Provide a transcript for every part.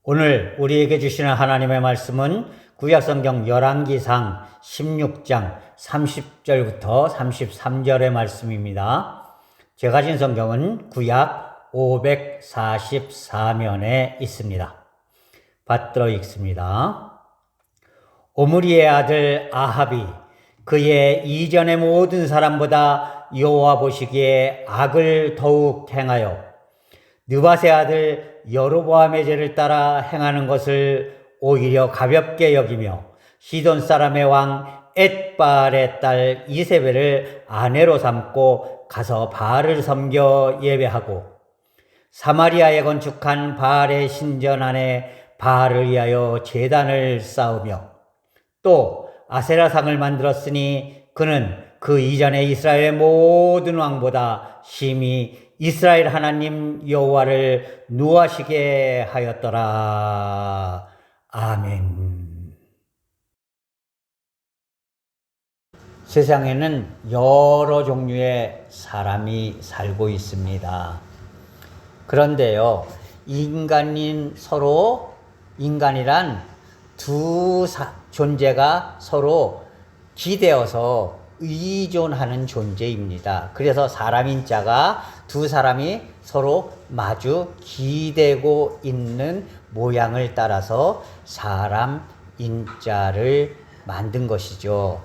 오늘 우리에게 주시는 하나님의 말씀은 구약성경 열왕기상 16장 30절부터 33절의 말씀입니다. 제가 가진 성경은 구약 544면에 있습니다. 받들어 읽습니다. 오므리의 아들 아합이 그의 이전의 모든 사람보다 여호와 보시기에 악을 더욱 행하여 느밧의 아들 여로보암의 죄를 따라 행하는 것을 오히려 가볍게 여기며 시돈 사람의 왕 엣바알의 딸 이세벨을 아내로 삼고 가서 바알을 섬겨 예배하고 사마리아에 건축한 바알의 신전 안에 바알을 위하여 제단을 쌓으며 또 아세라상을 만들었으니 그는 그 이전에 이스라엘의 모든 왕보다 심히 이스라엘 하나님 여호와를 노하시게 하였더라. 아멘. 세상에는 여러 종류의 사람이 살고 있습니다. 그런데요, 인간이란 두 존재가 서로 기대어서 의존하는 존재입니다. 그래서 사람인 자가 두 사람이 서로 마주 기대고 있는 모양을 따라서 사람인 자를 만든 것이죠.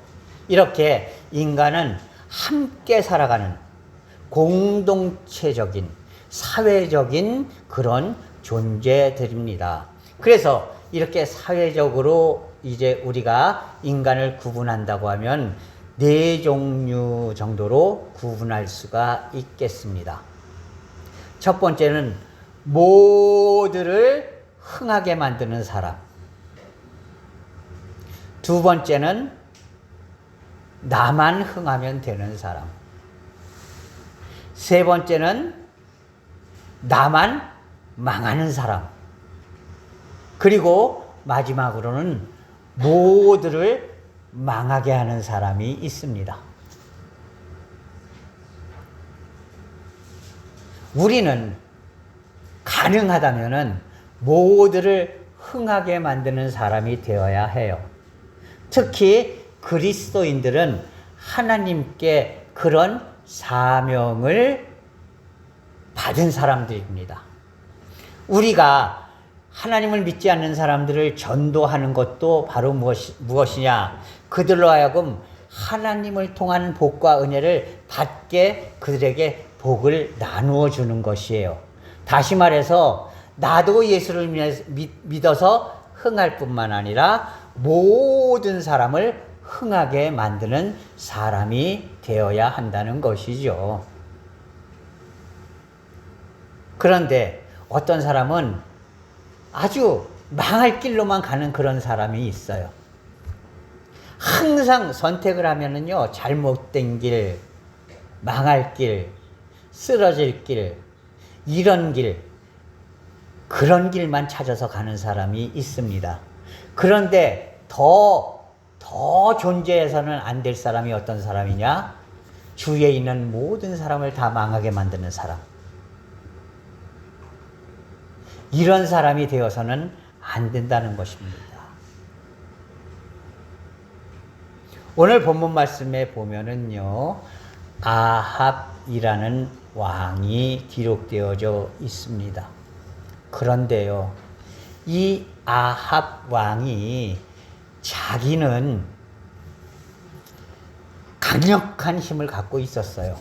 이렇게 인간은 함께 살아가는 공동체적인 사회적인 그런 존재들입니다. 그래서 이렇게 사회적으로 이제 우리가 인간을 구분한다고 하면 네 종류 정도로 구분할 수가 있겠습니다. 첫 번째는 모두를 흥하게 만드는 사람. 두 번째는 나만 흥하면 되는 사람. 세 번째는 나만 망하는 사람. 그리고 마지막으로는 모두를 망하게 하는 사람이 있습니다. 우리는 가능하다면 모두를 흥하게 만드는 사람이 되어야 해요. 특히 그리스도인들은 하나님께 그런 사명을 받은 사람들입니다. 우리가 하나님을 믿지 않는 사람들을 전도하는 것도 바로 무엇이냐? 그들로 하여금 하나님을 통한 복과 은혜를 받게 그들에게 복을 나누어 주는 것이에요. 다시 말해서 나도 예수를 믿어서 흥할 뿐만 아니라 모든 사람을 흥하게 만드는 사람이 되어야 한다는 것이죠. 그런데 어떤 사람은 아주 망할 길로만 가는 그런 사람이 있어요. 항상 선택을 하면은요, 잘못된 길, 망할 길, 쓰러질 길, 이런 길, 그런 길만 찾아서 가는 사람이 있습니다. 그런데 더 존재해서는 안 될 사람이 어떤 사람이냐? 주위에 있는 모든 사람을 다 망하게 만드는 사람. 이런 사람이 되어서는 안 된다는 것입니다. 오늘 본문 말씀에 보면은요, 아합이라는 왕이 기록되어져 있습니다. 그런데요, 이 아합 왕이 자기는 강력한 힘을 갖고 있었어요.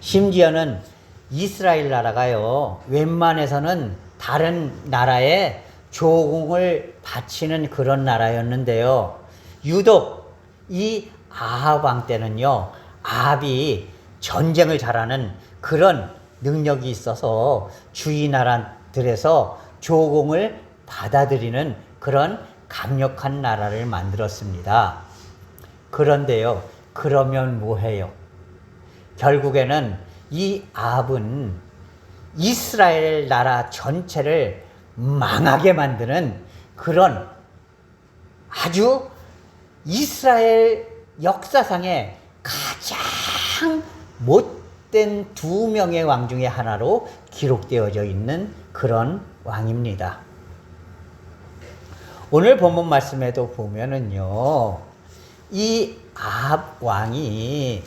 심지어는 이스라엘 나라가요, 웬만해서는 다른 나라에 조공을 바치는 그런 나라였는데요, 유독 이 아합 왕 때는요, 아합이 전쟁을 잘하는 그런 능력이 있어서 주위 나라들에서 조공을 받아들이는 그런 강력한 나라를 만들었습니다. 그런데요, 그러면 뭐해요? 결국에는 이 아합은 이스라엘 나라 전체를 망하게 만드는 그런 아주 이스라엘 역사상에 가장 못된 두 명의 왕 중에 하나로 기록되어져 있는 그런 왕입니다. 오늘 본문 말씀에도 보면은요, 이 아합 왕이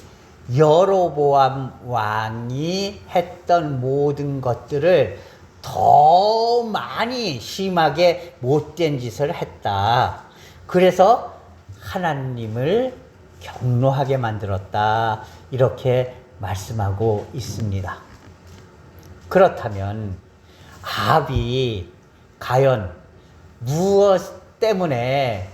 여로보암 왕이 했던 모든 것들을 더 많이 심하게 못된 짓을 했다. 그래서 하나님을 경노하게 만들었다. 이렇게 말씀하고 있습니다. 그렇다면 아합이 과연 무엇 때문에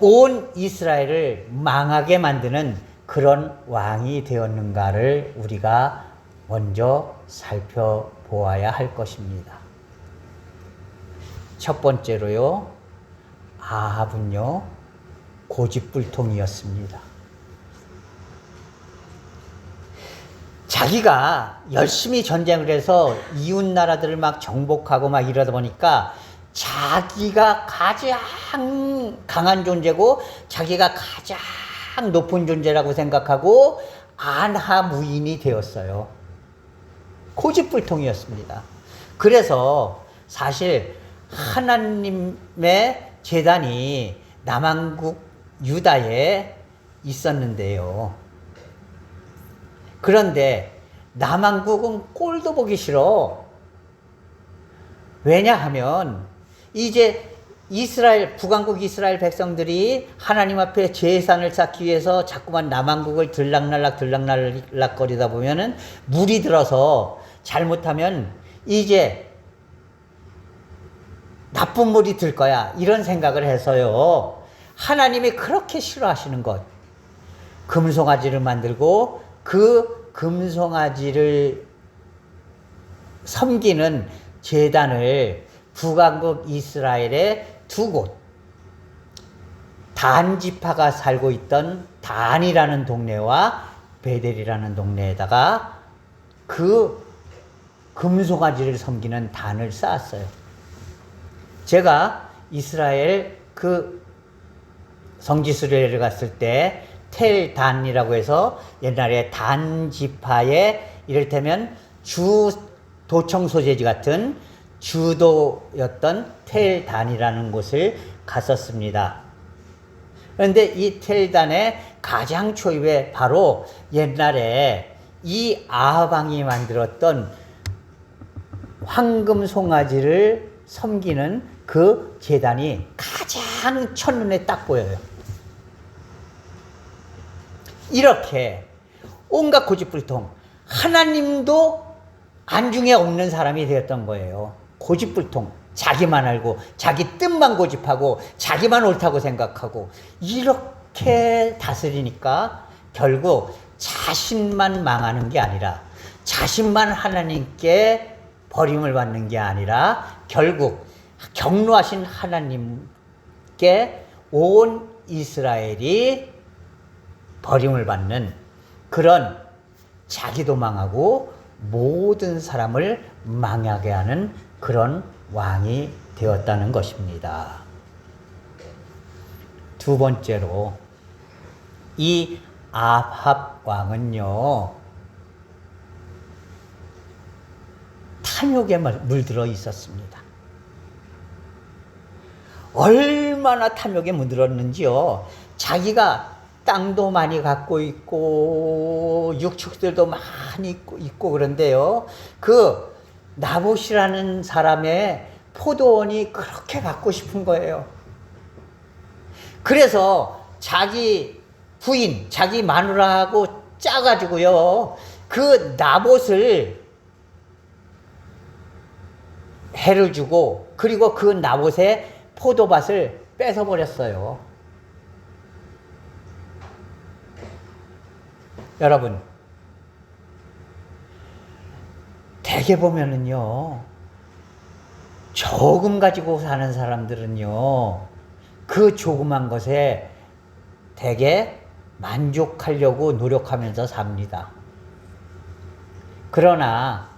온 이스라엘을 망하게 만드는 그런 왕이 되었는가를 우리가 먼저 살펴보아야 할 것입니다. 첫 번째로요, 아합은요, 고집불통이었습니다. 자기가 열심히 전쟁을 해서 이웃 나라들을 막 정복하고 막 이러다 보니까 자기가 가장 강한 존재고 자기가 가장 높은 존재라고 생각하고 안하무인이 되었어요. 고집불통이었습니다. 그래서 사실 하나님의 제단이 남한국 유다에 있었는데요. 그런데 남한국은 꼴도 보기 싫어. 왜냐하면 이제 이스라엘, 북왕국 이스라엘 백성들이 하나님 앞에 제산을 쌓기 위해서 자꾸만 남한국을 들락날락 거리다 보면은 물이 들어서 잘못하면 이제 나쁜 물이 들 거야. 이런 생각을 해서요. 하나님이 그렇게 싫어하시는 것. 금송아지를 만들고 그 금송아지를 섬기는 제단을 북왕국 이스라엘의 두 곳, 단 지파가 살고 있던 단이라는 동네와 베델이라는 동네에다가 그 금송아지를 섬기는 단을 쌓았어요. 제가 이스라엘 그 성지순례를 갔을 때 텔단이라고 해서 옛날에 단 지파의 이를테면 주 도청 소재지 같은 주도였던 텔단이라는 곳을 갔었습니다. 그런데 이 텔단의 가장 초입에 바로 옛날에 이 아합왕이 만들었던 황금 송아지를 섬기는 그 제단이 가장 첫눈에 딱 보여요. 이렇게 온갖 고집불통, 하나님도 안중에 없는 사람이 되었던 거예요. 고집불통, 자기만 알고 자기 뜻만 고집하고 자기만 옳다고 생각하고 이렇게 다스리니까 결국 자신만 망하는 게 아니라 자신만 하나님께 버림을 받는 게 아니라 결국 경노하신 하나님께 온 이스라엘이 버림을 받는 그런 자기도 망하고 모든 사람을 망하게 하는 그런 왕이 되었다는 것입니다. 두 번째로 이 아합 왕은요, 탐욕에 물들어 있었습니다. 얼마나 탐욕에 물들었는지요. 자기가 땅도 많이 갖고 있고 육축들도 많이 있고 그런데요. 그 나봇이라는 사람의 포도원이 그렇게 갖고 싶은 거예요. 그래서 자기 부인, 자기 마누라하고 짜가지고요. 그 나봇을 해를 주고 그리고 그 나봇의 포도밭을 뺏어버렸어요. 여러분, 대개 보면은요, 조금 가지고 사는 사람들은요, 그 조그만 것에 대개 만족하려고 노력하면서 삽니다. 그러나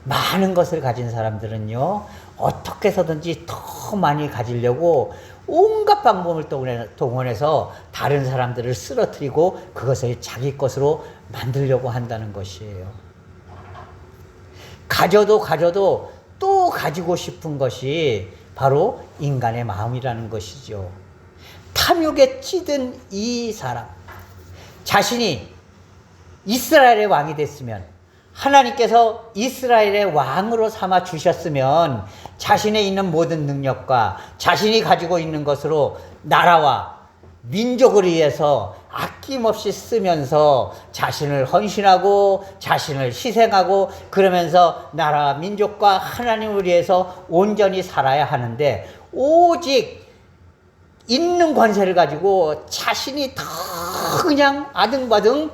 많은 것을 가진 사람들은요, 어떻게 해서든지 더 많이 가지려고 온갖 방법을 동원해서 다른 사람들을 쓰러뜨리고 그것을 자기 것으로 만들려고 한다는 것이에요. 가져도 또 가지고 싶은 것이 바로 인간의 마음이라는 것이죠. 탐욕에 찌든 이 사람, 자신이 이스라엘의 왕이 됐으면, 하나님께서 이스라엘의 왕으로 삼아 주셨으면 자신에 있는 모든 능력과 자신이 가지고 있는 것으로 나라와 민족을 위해서 아낌없이 쓰면서 자신을 헌신하고 자신을 희생하고 그러면서 나라와 민족과 하나님을 위해서 온전히 살아야 하는데, 오직 있는 관세를 가지고 자신이 더 그냥 아등바등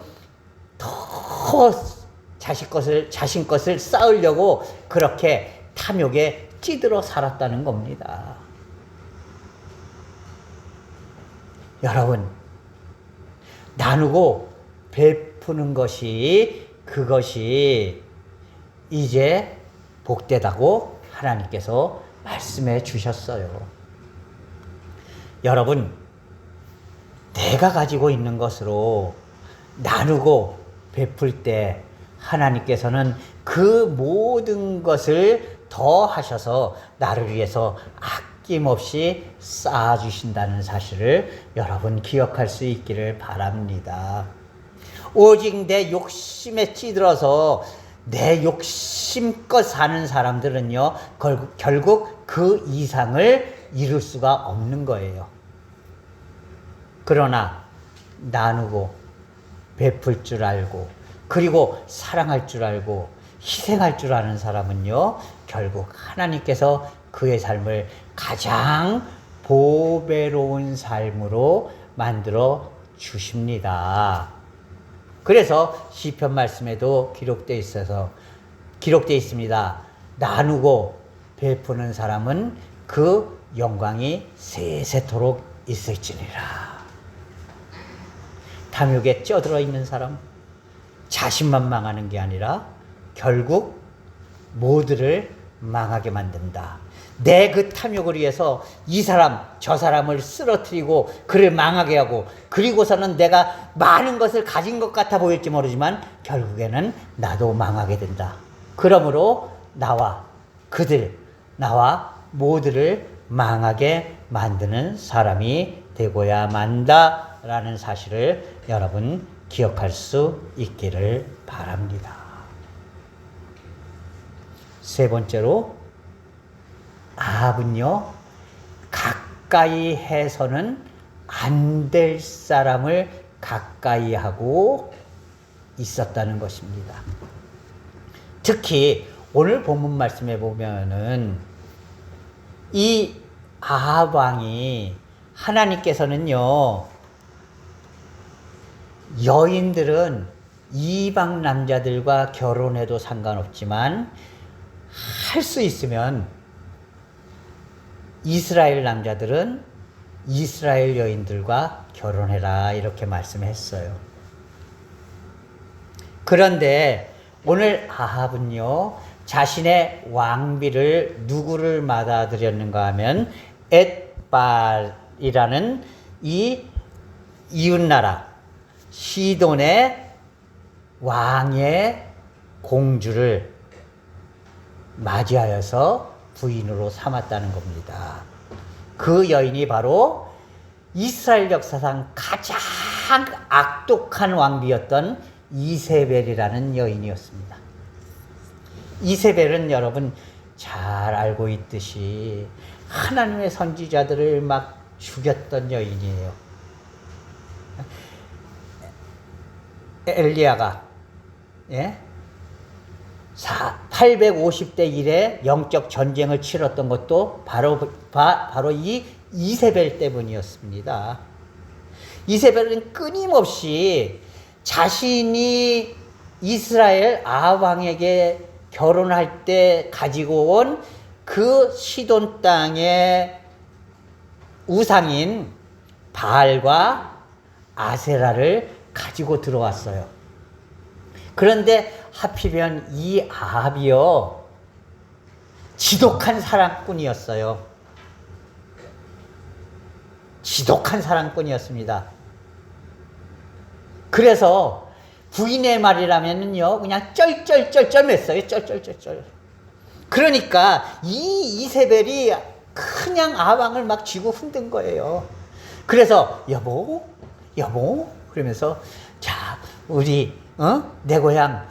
더 자신 것을 쌓으려고 그렇게 탐욕에 찌들어 살았다는 겁니다. 여러분, 나누고 베푸는 것이, 그것이 이제 복되다고 하나님께서 말씀해 주셨어요. 여러분, 내가 가지고 있는 것으로 나누고 베풀 때 하나님께서는 그 모든 것을 더하셔서 나를 위해서 아낌없이 쌓아주신다는 사실을 여러분 기억할 수 있기를 바랍니다. 오직 내 욕심에 찌들어서 내 욕심껏 사는 사람들은요, 결국 그 이상을 이룰 수가 없는 거예요. 그러나 나누고 베풀 줄 알고, 그리고 사랑할 줄 알고 희생할 줄 아는 사람은요, 결국 하나님께서 그의 삶을 가장 보배로운 삶으로 만들어 주십니다. 그래서 시편 말씀에도 기록되어 있습니다. 나누고 베푸는 사람은 그 영광이 세세토록 있을지니라. 탐욕에 쪄들어 있는 사람, 자신만 망하는 게 아니라 결국 모두를 망하게 만든다. 내 그 탐욕을 위해서 이 사람 저 사람을 쓰러뜨리고 그를 망하게 하고, 그리고서는 내가 많은 것을 가진 것 같아 보일지 모르지만 결국에는 나도 망하게 된다. 그러므로 나와 모두를 망하게 만드는 사람이 되고야 만다라는 사실을 여러분 기억할 수 있기를 바랍니다. 세 번째로, 아합은요, 가까이 해서는 안 될 사람을 가까이 하고 있었다는 것입니다. 특히 오늘 본문 말씀에 보면은 이 아합 왕이, 하나님께서는요, 여인들은 이방 남자들과 결혼해도 상관없지만 할 수 있으면 이스라엘 남자들은 이스라엘 여인들과 결혼해라, 이렇게 말씀했어요. 그런데 오늘 아합은요, 자신의 왕비를 누구를 받아들였는가 하면 엣발이라는 이 이웃나라 시돈의 왕의 공주를 맞이하여서 부인으로 삼았다는 겁니다. 그 여인이 바로 이스라엘 역사상 가장 악독한 왕비였던 이세벨이라는 여인이었습니다. 이세벨은 여러분 잘 알고 있듯이 하나님의 선지자들을 막 죽였던 여인이에요. 엘리야가 850대 1에 영적 전쟁을 치렀던 것도 바로 이 이세벨 때문이었습니다. 이세벨은 끊임없이 자신이 이스라엘 아합 왕에게 결혼할 때 가지고 온 그 시돈 땅의 우상인 바알과 아세라를 가지고 들어왔어요. 그런데 하필이면 이 아합이요, 지독한 사랑꾼이었어요. 지독한 사랑꾼이었습니다. 그래서 부인의 말이라면요, 그냥 쩔쩔쩔쩔맸어요. 쩔쩔쩔쩔. 그러니까 이 이세벨이 그냥 아왕을 막 쥐고 흔든 거예요. 그래서 여보 그러면서 자 우리 내 고향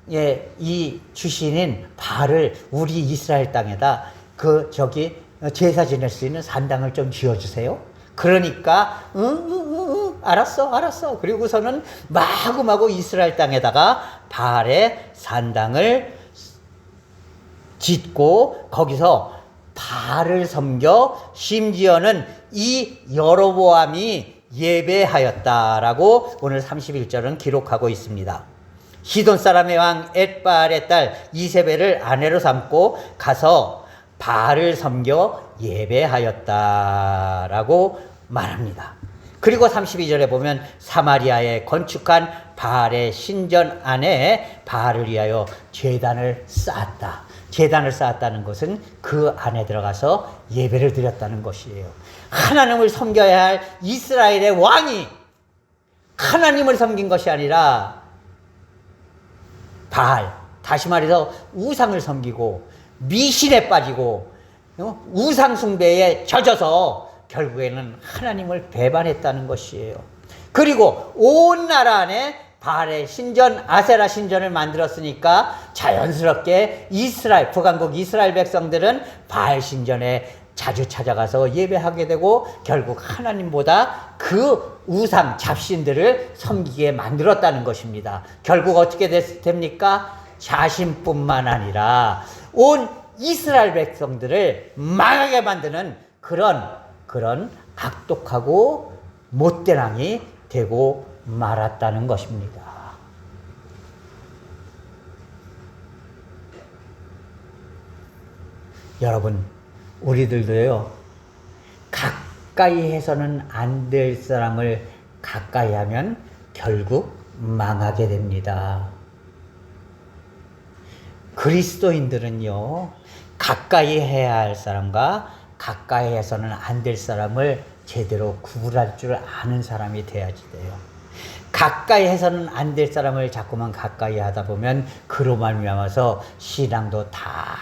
이 주신인 바알을 우리 이스라엘 땅에다 제사 지낼 수 있는 산당을 좀 지어주세요. 그러니까 알았어. 그리고서는 마구마구 이스라엘 땅에다가 바알의 산당을 짓고 거기서 바알을 섬겨 심지어는 이 여로보암이 예배하였다라고 오늘 31절은 기록하고 있습니다. 시돈 사람의 왕 엣바알의 딸 이세벨을 아내로 삼고 가서 바알을 섬겨 예배하였다라고 말합니다. 그리고 32절에 보면 사마리아에 건축한 바알의 신전 안에 바알을 위하여 제단을 쌓았다. 제단을 쌓았다는 것은 그 안에 들어가서 예배를 드렸다는 것이에요. 하나님을 섬겨야 할 이스라엘의 왕이 하나님을 섬긴 것이 아니라 바알, 다시 말해서 우상을 섬기고 미신에 빠지고 우상 숭배에 젖어서 결국에는 하나님을 배반했다는 것이에요. 그리고 온 나라 안에 바알의 신전, 아세라 신전을 만들었으니까 자연스럽게 북왕국 이스라엘 백성들은 바알 신전에 자주 찾아가서 예배하게 되고 결국 하나님보다 그 우상 잡신들을 섬기게 만들었다는 것입니다. 결국 어떻게 됩니까? 자신뿐만 아니라 온 이스라엘 백성들을 망하게 만드는 그런 악독하고 못된 왕이 되고 말았다는 것입니다. 여러분, 우리들도요, 가까이 해서는 안 될 사람을 가까이 하면 결국 망하게 됩니다. 그리스도인들은요, 가까이 해야 할 사람과 가까이 해서는 안 될 사람을 제대로 구분할 줄 아는 사람이 돼야지 돼요. 가까이 해서는 안 될 사람을 자꾸만 가까이 하다 보면 그로 말미암아서 신앙도 다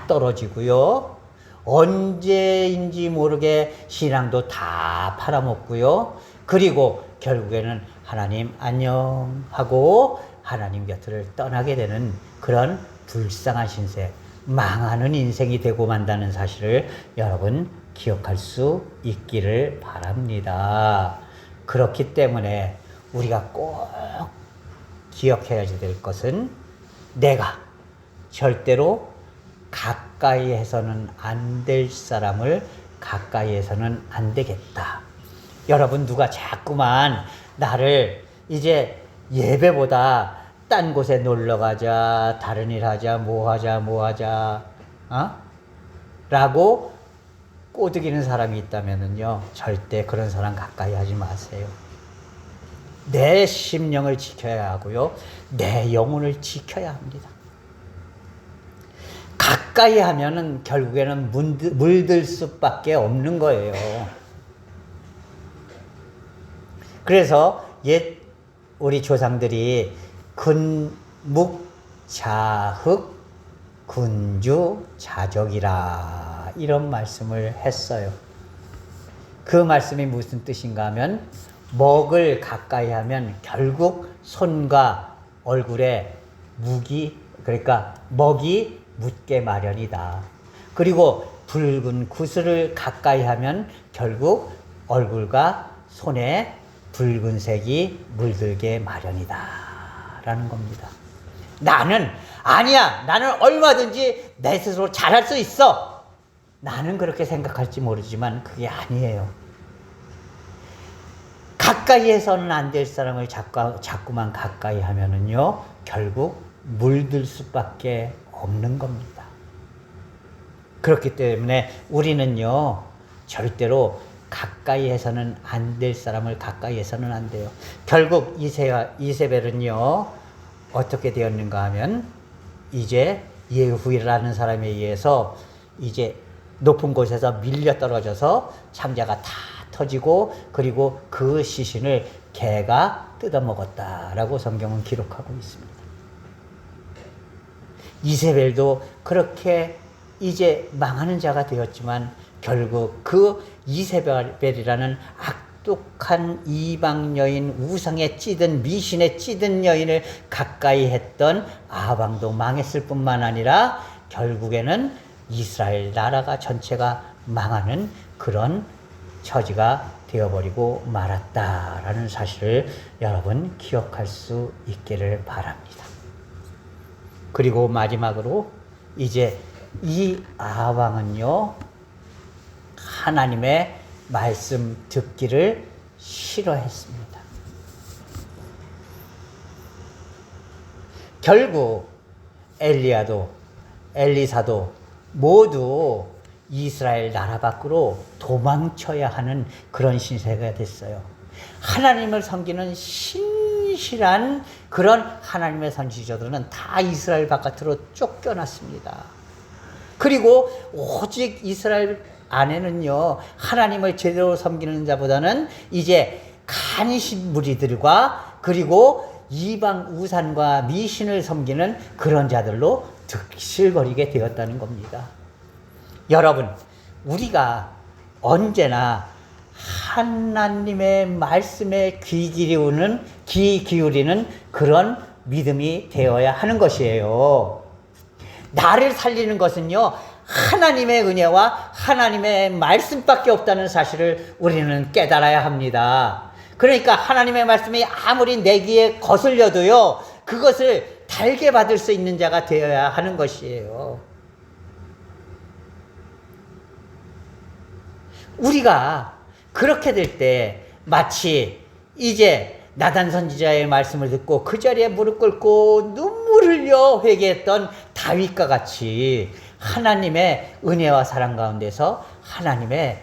떨어지고요. 언제인지 모르게 신앙도 다 팔아먹고요. 그리고 결국에는 하나님 안녕 하고 하나님 곁을 떠나게 되는 그런 불쌍한 신세, 망하는 인생이 되고 만다는 사실을 여러분 기억할 수 있기를 바랍니다. 그렇기 때문에 우리가 꼭 기억해야 될 것은 내가 절대로 가까이 해서는 안 될 사람을 가까이 해서는 안 되겠다. 여러분, 누가 자꾸만 나를 이제 예배보다 딴 곳에 놀러 가자, 다른 일 하자, 뭐 하자, 라고 꼬드기는 사람이 있다면요, 절대 그런 사람 가까이 하지 마세요. 내 심령을 지켜야 하고요, 내 영혼을 지켜야 합니다. 가까이 하면은 결국에는 물들 수밖에 없는 거예요. 그래서 우리 조상들이 근묵자흑 군주자적이라 이런 말씀을 했어요. 그 말씀이 무슨 뜻인가 하면 먹을 가까이 하면 결국 손과 얼굴에 그러니까 먹이 묻게 마련이다. 그리고 붉은 구슬을 가까이 하면 결국 얼굴과 손에 붉은색이 물들게 마련이다 라는 겁니다. 나는 얼마든지 내 스스로 잘할 수 있어. 나는 그렇게 생각할지 모르지만 그게 아니에요. 가까이 해서는 안 될 사람을 자꾸만 가까이 하면은요, 결국 물들 수밖에 없는 겁니다. 그렇기 때문에 우리는요, 절대로 가까이 해서는 안 될 사람을 가까이 해서는 안 돼요. 결국 이세벨은요, 어떻게 되었는가 하면 이제 예후라는 사람에 의해서 이제 높은 곳에서 밀려 떨어져서 창자가 다 터지고 그리고 그 시신을 개가 뜯어먹었다라고 성경은 기록하고 있습니다. 이세벨도 그렇게 이제 망하는 자가 되었지만 결국 그 이세벨이라는 악독한 이방 여인, 우상에 찌든 미신에 찌든 여인을 가까이 했던 아방도 망했을 뿐만 아니라 결국에는 이스라엘 나라가 전체가 망하는 그런 처지가 되어버리고 말았다라는 사실을 여러분 기억할 수 있기를 바랍니다. 그리고 마지막으로 이제 이 아방은요, 하나님의 말씀 듣기를 싫어했습니다. 결국 엘리야도 엘리사도 모두 이스라엘 나라 밖으로 도망쳐야 하는 그런 신세가 됐어요. 하나님을 섬기는 신실한 그런 하나님의 선지자들은 다 이스라엘 바깥으로 쫓겨났습니다. 그리고 오직 이스라엘 안에는요, 하나님을 제대로 섬기는 자보다는 이제 간신 무리들과 그리고 이방 우산과 미신을 섬기는 그런 자들로 득실거리게 되었다는 겁니다. 여러분, 우리가 언제나 하나님의 말씀에 귀 기울이는 그런 믿음이 되어야 하는 것이에요. 나를 살리는 것은요, 하나님의 은혜와 하나님의 말씀밖에 없다는 사실을 우리는 깨달아야 합니다. 그러니까 하나님의 말씀이 아무리 내 귀에 거슬려도요, 그것을 달게 받을 수 있는 자가 되어야 하는 것이에요. 우리가 그렇게 될 때 마치 이제 나단 선지자의 말씀을 듣고 그 자리에 무릎 꿇고 눈물 흘려 회개했던 다윗과 같이 하나님의 은혜와 사랑 가운데서 하나님의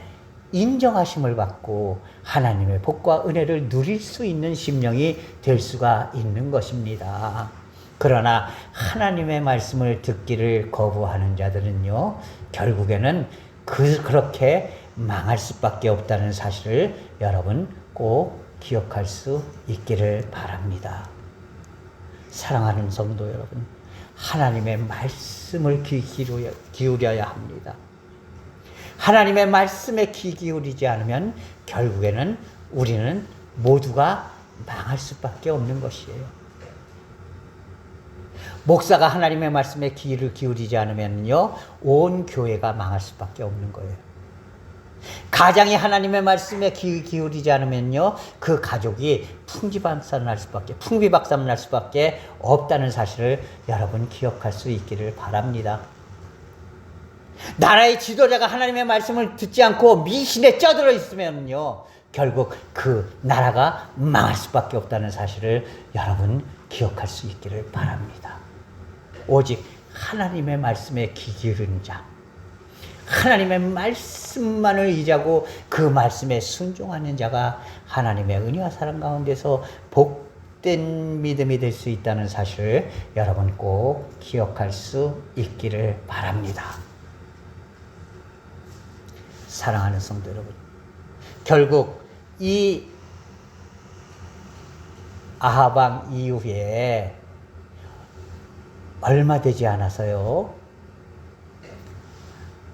인정하심을 받고 하나님의 복과 은혜를 누릴 수 있는 심령이 될 수가 있는 것입니다. 그러나 하나님의 말씀을 듣기를 거부하는 자들은요, 결국에는 그렇게 망할 수밖에 없다는 사실을 여러분 꼭 기억할 수 있기를 바랍니다. 사랑하는 성도 여러분, 하나님의 말씀을 귀 기울여야 합니다. 하나님의 말씀에 귀 기울이지 않으면 결국에는 우리는 모두가 망할 수밖에 없는 것이에요. 목사가 하나님의 말씀에 귀를 기울이지 않으면요, 온 교회가 망할 수밖에 없는 거예요. 가장이 하나님의 말씀에 귀 기울이지 않으면요, 그 가족이 풍비박산 날 수밖에 없다는 사실을 여러분 기억할 수 있기를 바랍니다. 나라의 지도자가 하나님의 말씀을 듣지 않고 미신에 쩌들어 있으면요, 결국 그 나라가 망할 수밖에 없다는 사실을 여러분 기억할 수 있기를 바랍니다. 오직 하나님의 말씀에 귀 기울이는 자, 하나님의 말씀만을 의지하고 그 말씀에 순종하는 자가 하나님의 은혜와 사랑 가운데서 복된 믿음이 될 수 있다는 사실을 여러분 꼭 기억할 수 있기를 바랍니다. 사랑하는 성도 여러분, 결국 이 아하방 이후에 얼마 되지 않아서요,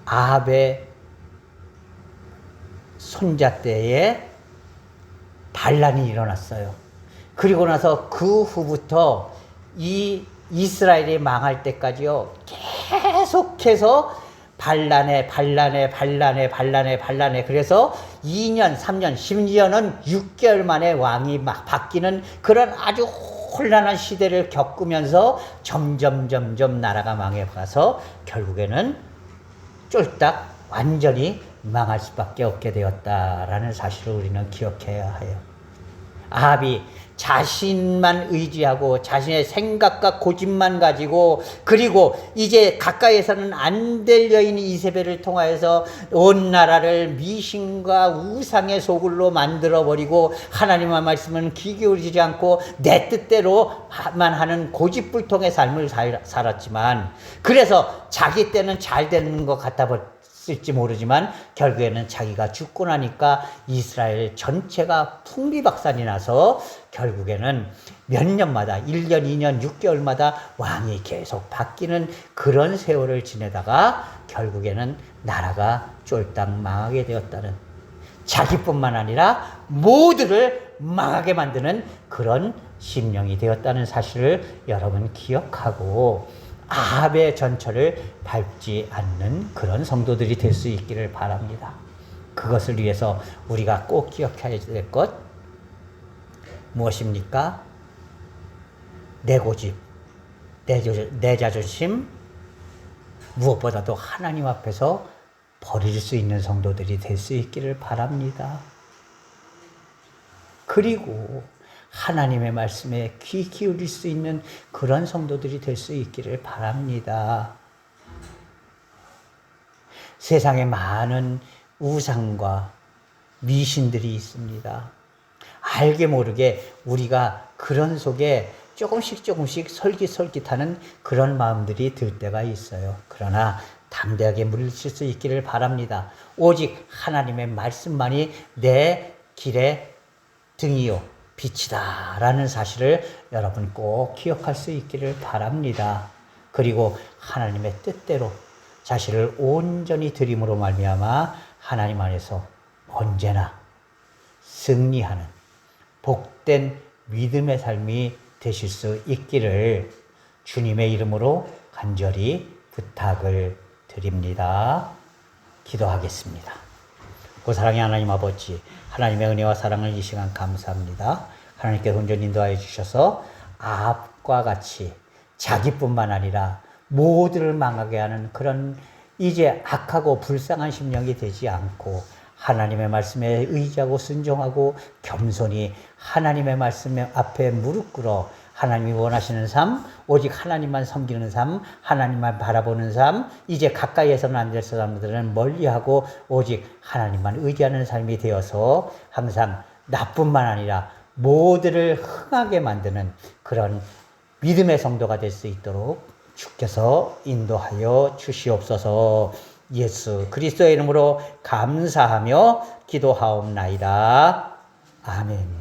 아합의 손자 때에 반란이 일어났어요. 그리고 나서 그 후부터 이 이스라엘이 망할 때까지요, 계속해서 반란에 그래서 2년, 3년, 심지어는 6개월 만에 왕이 막 바뀌는 그런 아주 혼란한 시대를 겪으면서 점점 나라가 망해가서 결국에는 쫄딱 완전히 망할 수밖에 없게 되었다라는 사실을 우리는 기억해야 해요. 아합이 자신만 의지하고 자신의 생각과 고집만 가지고, 그리고 이제 가까이에서는 안 될 여인 이세벨을 통하여서 온 나라를 미신과 우상의 소굴로 만들어버리고 하나님의 말씀은 귀 기울이지 않고 내 뜻대로만 하는 고집불통의 삶을 살았지만, 그래서 자기 때는 잘 되는 것 같았을지 모르지만 결국에는 자기가 죽고 나니까 이스라엘 전체가 풍비박산이 나서 결국에는 몇 년마다 1년, 2년, 6개월마다 왕이 계속 바뀌는 그런 세월을 지내다가 결국에는 나라가 쫄딱 망하게 되었다는, 자기뿐만 아니라 모두를 망하게 만드는 그런 심령이 되었다는 사실을 여러분 기억하고 아합의 전철을 밟지 않는 그런 성도들이 될 수 있기를 바랍니다. 그것을 위해서 우리가 꼭 기억해야 될 것 무엇입니까? 내 고집, 내 자존심, 무엇보다도 하나님 앞에서 버릴 수 있는 성도들이 될 수 있기를 바랍니다. 그리고 하나님의 말씀에 귀 기울일 수 있는 그런 성도들이 될 수 있기를 바랍니다. 세상에 많은 우상과 미신들이 있습니다. 알게 모르게 우리가 그런 속에 조금씩 솔깃솔깃하는 그런 마음들이 들 때가 있어요. 그러나 담대하게 물리칠 수 있기를 바랍니다. 오직 하나님의 말씀만이 내 길의 등이요 빛이다 라는 사실을 여러분 꼭 기억할 수 있기를 바랍니다. 그리고 하나님의 뜻대로 자신을 온전히 드림으로 말미암아 하나님 안에서 언제나 승리하는 복된 믿음의 삶이 되실 수 있기를 주님의 이름으로 간절히 부탁을 드립니다. 기도하겠습니다. 고사랑의 하나님 아버지, 하나님의 은혜와 사랑을 이 시간 감사합니다. 하나님께서 온전히 인도하여 주셔서 아합과 같이 자기뿐만 아니라 모두를 망하게 하는 그런 이제 악하고 불쌍한 심령이 되지 않고 하나님의 말씀에 의지하고 순종하고 겸손히 하나님의 말씀 앞에 무릎 꿇어 하나님이 원하시는 삶, 오직 하나님만 섬기는 삶, 하나님만 바라보는 삶, 이제 가까이에서는 안 될 사람들은 멀리하고 오직 하나님만 의지하는 삶이 되어서 항상 나뿐만 아니라 모두를 흥하게 만드는 그런 믿음의 성도가 될 수 있도록 주께서 인도하여 주시옵소서. 예수 그리스도의 이름으로 감사하며 기도하옵나이다. 아멘.